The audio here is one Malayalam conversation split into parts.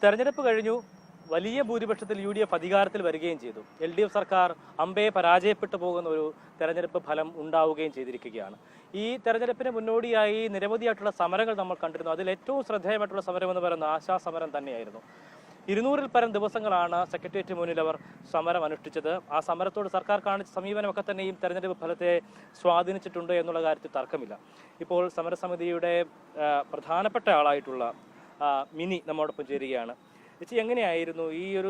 തെരഞ്ഞെടുപ്പ് കഴിഞ്ഞു. വലിയ ഭൂരിപക്ഷത്തിൽ UDF അധികാരത്തിൽ വരികയും ചെയ്തു. LDF സർക്കാർ അമ്പയെ പരാജയപ്പെട്ടു പോകുന്ന ഒരു തെരഞ്ഞെടുപ്പ് ഫലം ഉണ്ടാവുകയും ചെയ്തിരിക്കുകയാണ്. ഈ തെരഞ്ഞെടുപ്പിന് മുന്നോടിയായി നിരവധിയായിട്ടുള്ള സമരങ്ങൾ നമ്മൾ കണ്ടിരുന്നു. അതിൽ ഏറ്റവും ശ്രദ്ധേയമായിട്ടുള്ള സമരം എന്ന് പറയുന്നത് ആശാസമരം തന്നെയായിരുന്നു. 200-ൽ പരം ദിവസങ്ങളാണ് സെക്രട്ടേറിയറ്റ് മുന്നിൽ അവർ സമരം അനുഷ്ഠിച്ചത്. ആ സമരത്തോട് സർക്കാർ കാണിച്ച സമീപനമൊക്കെ തന്നെ ഈ തെരഞ്ഞെടുപ്പ് ഫലത്തെ സ്വാധീനിച്ചിട്ടുണ്ട് എന്നുള്ള കാര്യത്തിൽ തർക്കമില്ല. ഇപ്പോൾ സമരസമിതിയുടെ പ്രധാനപ്പെട്ട ആളായിട്ടുള്ള മിനി നമ്മോടൊപ്പം ചേരുകയാണ്. ചേച്ചി, എങ്ങനെയായിരുന്നു ഈ ഒരു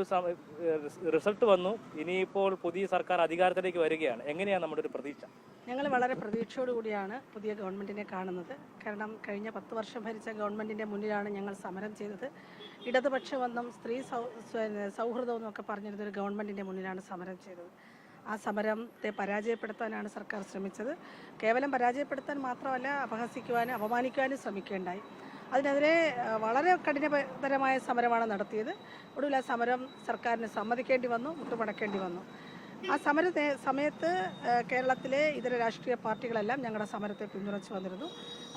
റിസൾട്ട് വന്നു, ഇനിയിപ്പോൾ പുതിയ സർക്കാർ അധികാരത്തിലേക്ക് വരികയാണ്, എങ്ങനെയാണ് നമ്മുടെ ഒരു പ്രതീക്ഷ? ഞങ്ങൾ വളരെ പ്രതീക്ഷയോടുകൂടിയാണ് പുതിയ ഗവൺമെൻറ്റിനെ കാണുന്നത്. കാരണം കഴിഞ്ഞ 10 വർഷം ഭരിച്ച ഗവൺമെൻറ്റിൻ്റെ മുന്നിലാണ് ഞങ്ങൾ സമരം ചെയ്തത്. ഇടതുപക്ഷമെന്നും സ്ത്രീ സൗഹൃദം എന്നൊക്കെ പറഞ്ഞിരുന്നൊരു ഗവൺമെൻറ്റിൻ്റെ മുന്നിലാണ് സമരം ചെയ്തത്. ആ സമരത്തെ പരാജയപ്പെടുത്താനാണ് സർക്കാർ ശ്രമിച്ചത്. കേവലം പരാജയപ്പെടുത്താൻ മാത്രമല്ല, അപഹസിക്കുവാനും അപമാനിക്കുവാനും ശ്രമിക്കുകയുണ്ടായി. അതിനെതിരെ വളരെ കഠിനതരമായ സമരമാണ് നടത്തിയത്. ഒടുവിൽ ആ സമരം സർക്കാരിന് സമ്മതിക്കേണ്ടി വന്നു, മുട്ടുമടക്കേണ്ടി വന്നു. ആ സമയത്ത് കേരളത്തിലെ ഇതര രാഷ്ട്രീയ പാർട്ടികളെല്ലാം ഞങ്ങളുടെ സമരത്തെ പിന്തുണച്ചു വന്നിരുന്നു.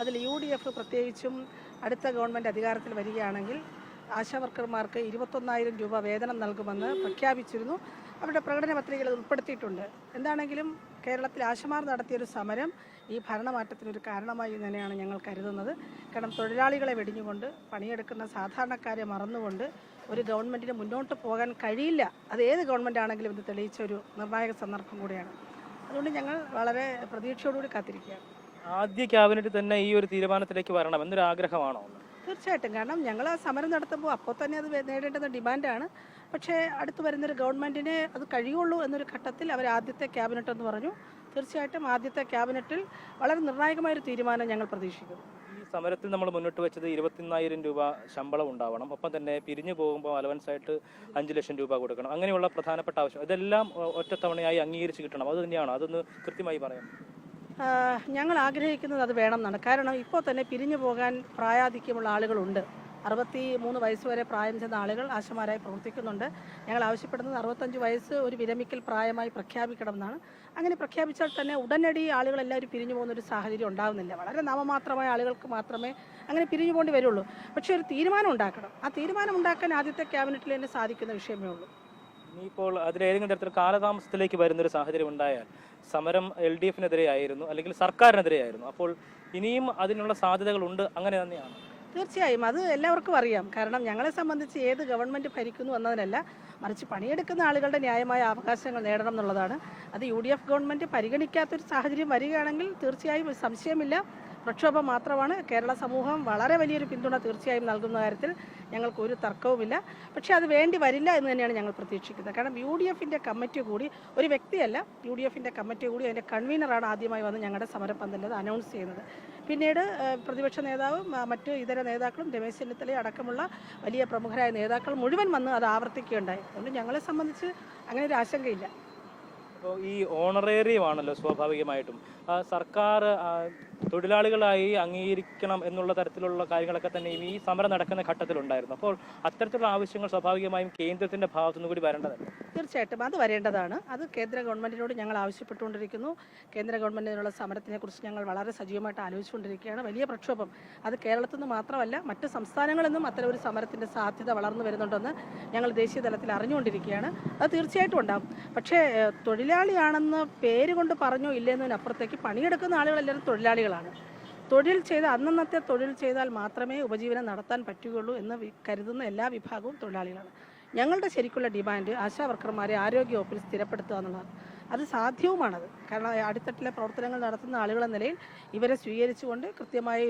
അതിൽ UDF പ്രത്യേകിച്ചും അടുത്ത ഗവൺമെൻറ് അധികാരത്തിൽ വരികയാണെങ്കിൽ ആശാവർക്കർമാർക്ക് 21,000 രൂപ വേതനം നൽകുമെന്ന് പ്രഖ്യാപിച്ചിരുന്നു. അവരുടെ പ്രകടന പത്രികയിൽ ഉൾപ്പെടുത്തിയിട്ടുണ്ട്. എന്താണെങ്കിലും കേരളത്തിൽ ആശമാർ നടത്തിയൊരു സമരം ഈ ഭരണമാറ്റത്തിനൊരു കാരണമായി തന്നെയാണ് ഞങ്ങൾ കരുതുന്നത്. കാരണം തൊഴിലാളികളെ വെടിഞ്ഞുകൊണ്ട് പണിയെടുക്കുന്ന സാധാരണക്കാരെ മറന്നുകൊണ്ട് ഒരു ഗവൺമെൻറ്റിന് മുന്നോട്ട് പോകാൻ കഴിയില്ല. അത് ഏത് ഗവൺമെൻറ് ആണെങ്കിലും ഇത് തെളിയിച്ച ഒരു നിർണായക സന്ദർഭം കൂടിയാണ്. അതുകൊണ്ട് ഞങ്ങൾ വളരെ പ്രതീക്ഷയോടുകൂടി കാത്തിരിക്കുകയാണ്. ആദ്യ ക്യാബിനറ്റ് തന്നെ ഈ ഒരു തീരുമാനത്തിലേക്ക് വരണം എന്നൊരു ആഗ്രഹമാണോ? തീർച്ചയായിട്ടും. കാരണം ഞങ്ങൾ ആ സമരം നടത്തുമ്പോൾ അപ്പോൾ തന്നെ അത് നേടേണ്ടുന്ന ഡിമാൻഡാണ്. പക്ഷേ അടുത്ത് വരുന്നൊരു ഗവൺമെൻറ്റിന് അത് കഴിയുള്ളൂ എന്നൊരു ഘട്ടത്തിൽ അവർ ആദ്യത്തെ ക്യാബിനറ്റ് എന്ന് പറഞ്ഞു. തീർച്ചയായിട്ടും ആദ്യത്തെ ക്യാബിനറ്റിൽ വളരെ നിർണായകമായൊരു തീരുമാനം ഞങ്ങൾ പ്രതീക്ഷിക്കുന്നു. ഈ സമരത്തിൽ നമ്മൾ മുന്നോട്ട് വെച്ചത് 21,000 രൂപ ശമ്പളം ഉണ്ടാവണം, ഒപ്പം തന്നെ പിരിഞ്ഞു പോകുമ്പോൾ അലവൻസ് ആയിട്ട് 5 ലക്ഷം രൂപ കൊടുക്കണം, അങ്ങനെയുള്ള പ്രധാനപ്പെട്ട ആവശ്യം ഇതെല്ലാം ഒറ്റത്തവണയായി അംഗീകരിച്ച് കിട്ടണം. അത് തന്നെയാണ്, അതൊന്ന് കൃത്യമായി പറയാം. ഞങ്ങൾ ആഗ്രഹിക്കുന്നത് അത് വേണം എന്നാണ്. കാരണം ഇപ്പോൾ തന്നെ പിരിഞ്ഞു പോകാൻ പ്രായാധിക്യമുള്ള ആളുകളുണ്ട്. 63 വയസ്സ് വരെ പ്രായം ചെന്ന ആളുകൾ ആശമാരായി പ്രവർത്തിക്കുന്നുണ്ട്. ഞങ്ങൾ ആവശ്യപ്പെടുന്നത് 65 വയസ്സ് ഒരു വിരമിക്കൽ പ്രായമായി പ്രഖ്യാപിക്കണം എന്നാണ്. അങ്ങനെ പ്രഖ്യാപിച്ചാൽ തന്നെ ഉടനടി ആളുകളെല്ലാവരും പിരിഞ്ഞു പോകുന്നൊരു സാഹചര്യം ഉണ്ടാകുന്നില്ല. വളരെ നാമമാത്രമായ ആളുകൾക്ക് മാത്രമേ അങ്ങനെ പിരിഞ്ഞു പോകേണ്ടി വരുള്ളൂ. പക്ഷേ ഒരു തീരുമാനം ഉണ്ടാക്കണം. ആ തീരുമാനം ഉണ്ടാക്കാൻ ആദ്യത്തെ ക്യാബിനറ്റിൽ തന്നെ സാധിക്കുന്ന വിഷയമേ ഉള്ളൂ. ഇനിയിപ്പോൾ അതിലേതെങ്കിലും തരത്തിൽ കാലതാമസത്തിലേക്ക് വരുന്നൊരു സാഹചര്യം ഉണ്ടായാൽ സമരം LDF-നെതിരെ ആയിരുന്നു, അല്ലെങ്കിൽ സർക്കാരിനെതിരെ ആയിരുന്നു. അപ്പോൾ ഇനിയും അതിനുള്ള സാധ്യതകളുണ്ട്, അങ്ങനെ തന്നെയാണ്? തീർച്ചയായും അത് എല്ലാവർക്കും അറിയാം. കാരണം ഞങ്ങളെ സംബന്ധിച്ച് ഏത് ഗവൺമെൻറ് ഭരിക്കുന്നു എന്നതിനല്ല, മറിച്ച് പണിയെടുക്കുന്ന ആളുകളുടെ ന്യായമായ അവകാശങ്ങൾ നേടണം എന്നുള്ളതാണ്. അത് UDF ഗവൺമെൻറ് പരിഗണിക്കാത്തൊരു സാഹചര്യം വരികയാണെങ്കിൽ തീർച്ചയായും സംശയമില്ല, പ്രക്ഷോഭം മാത്രമാണ്. കേരള സമൂഹം വളരെ വലിയൊരു പിന്തുണ തീർച്ചയായും നൽകുന്ന കാര്യത്തിൽ ഞങ്ങൾക്കൊരു തർക്കവുമില്ല. പക്ഷേ അത് വേണ്ടി വരില്ല എന്ന് തന്നെയാണ് ഞങ്ങൾ പ്രതീക്ഷിക്കുന്നത്. കാരണം UDF-ൻ്റെ കമ്മിറ്റി കൂടി, ഒരു വ്യക്തിയല്ല, UDF-ൻ്റെ കമ്മിറ്റി കൂടി അതിൻ്റെ കൺവീനറാണ് ആദ്യമായി വന്ന് ഞങ്ങളുടെ സമരപന്തലിൽ അനൗൺസ് ചെയ്യുന്നത്. പിന്നീട് പ്രതിപക്ഷ നേതാവും മറ്റ് ഇതര നേതാക്കളും രമേശ് ചെന്നിത്തല അടക്കമുള്ള വലിയ പ്രമുഖരായ നേതാക്കൾ മുഴുവൻ വന്ന് അത് ആവർത്തിക്കുകയുണ്ടായി. അതുകൊണ്ട് ഞങ്ങളെ സംബന്ധിച്ച് അങ്ങനെ ഒരു ആശങ്കയില്ല. അപ്പോൾ ഈ ഓണറേറിയമാണല്ലോ സ്വാഭാവികമായിട്ടും സർക്കാർ തൊഴിലാളികളായി അംഗീകരിക്കണം എന്നുള്ള തരത്തിലുള്ള കാര്യങ്ങളൊക്കെ തന്നെ ഈ സമരം നടക്കുന്ന ഘട്ടത്തിലുണ്ടായിരുന്നു. അപ്പോൾ അത്തരത്തിലുള്ള ആവശ്യങ്ങൾ സ്വാഭാവികമായും കേന്ദ്രത്തിന്റെ ഭാഗത്തുനിന്ന് കൂടി വരേണ്ടതല്ലേ? തീർച്ചയായിട്ടും അത് വരേണ്ടതാണ്. അത് കേന്ദ്ര ഗവൺമെൻറ്റിനോട് ഞങ്ങൾ ആവശ്യപ്പെട്ടുകൊണ്ടിരിക്കുന്നു. കേന്ദ്ര ഗവൺമെൻറ്റിനുള്ള സമരത്തിനെ കുറിച്ച് ഞങ്ങൾ വളരെ സജീവമായിട്ട് ആലോചിച്ചുകൊണ്ടിരിക്കുകയാണ്. വലിയ പ്രക്ഷോഭം അത് കേരളത്തിൽ നിന്ന് മാത്രമല്ല, മറ്റ് സംസ്ഥാനങ്ങളിൽ നിന്നും അത്തരം ഒരു സമരത്തിൻ്റെ സാധ്യത വളർന്നു വരുന്നുണ്ടെന്ന് ഞങ്ങൾ ദേശീയ തലത്തിൽ അറിഞ്ഞുകൊണ്ടിരിക്കുകയാണ്. അത് തീർച്ചയായിട്ടും ഉണ്ടാകും. പക്ഷേ തൊഴിലാളിയാണെന്ന് പേര് കൊണ്ട് പറഞ്ഞോ ഇല്ലെന്നതിനപ്പുറത്തേക്ക് പണിയെടുക്കുന്ന ആളുകളെല്ലാവരും തൊഴിലാളികളാണ്. തൊഴിൽ ചെയ്ത് അന്നന്നത്തെ തൊഴിൽ ചെയ്താൽ മാത്രമേ ഉപജീവനം നടത്താൻ പറ്റുകയുള്ളൂ എന്ന് കരുതുന്ന എല്ലാ വിഭാഗവും തൊഴിലാളികളാണ്. ഞങ്ങളുടെ ശരിക്കുള്ള ഡിമാൻഡ് ആശാവർക്കർമാരെ ആരോഗ്യവകുപ്പിൽ സ്ഥിരപ്പെടുത്തുക എന്നുള്ളതാണ്. അത് സാധ്യവുമാണത്. കാരണം അടിത്തട്ടിലെ പ്രവർത്തനങ്ങൾ നടത്തുന്ന ആളുകളെന്ന നിലയിൽ ഇവരെ സ്വീകരിച്ചുകൊണ്ട് കൃത്യമായ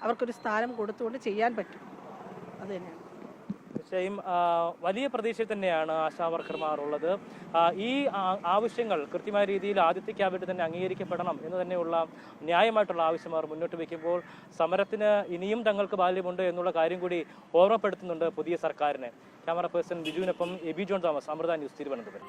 അവർക്കൊരു സ്ഥാനം കൊടുത്തുകൊണ്ട് ചെയ്യാൻ പറ്റും. അത് തന്നെയാണ്. തീർച്ചയായും വലിയ പ്രതീക്ഷയിൽ തന്നെയാണ് ആശാവർക്കർമാർ ഉള്ളത്. ഈ ആവശ്യങ്ങൾ കൃത്യമായ രീതിയിൽ ആദ്യത്തെ ക്യാബിനറ്റ് തന്നെ അംഗീകരിക്കപ്പെടണം എന്ന് തന്നെയുള്ള ന്യായമായിട്ടുള്ള ആവശ്യം അവർ മുന്നോട്ട് വയ്ക്കുമ്പോൾ സമരത്തിന് ഇനിയും തങ്ങൾക്ക് ബാല്യമുണ്ട് എന്നുള്ള കാര്യം കൂടി ഓർമ്മപ്പെടുത്തുന്നുണ്ട് പുതിയ സർക്കാരിനെ. ക്യാമറ പേഴ്സൺ ബിജുവിനൊപ്പം എബി ജോൺ തോമസ്, അമൃത ന്യൂസ്, തിരുവനന്തപുരം.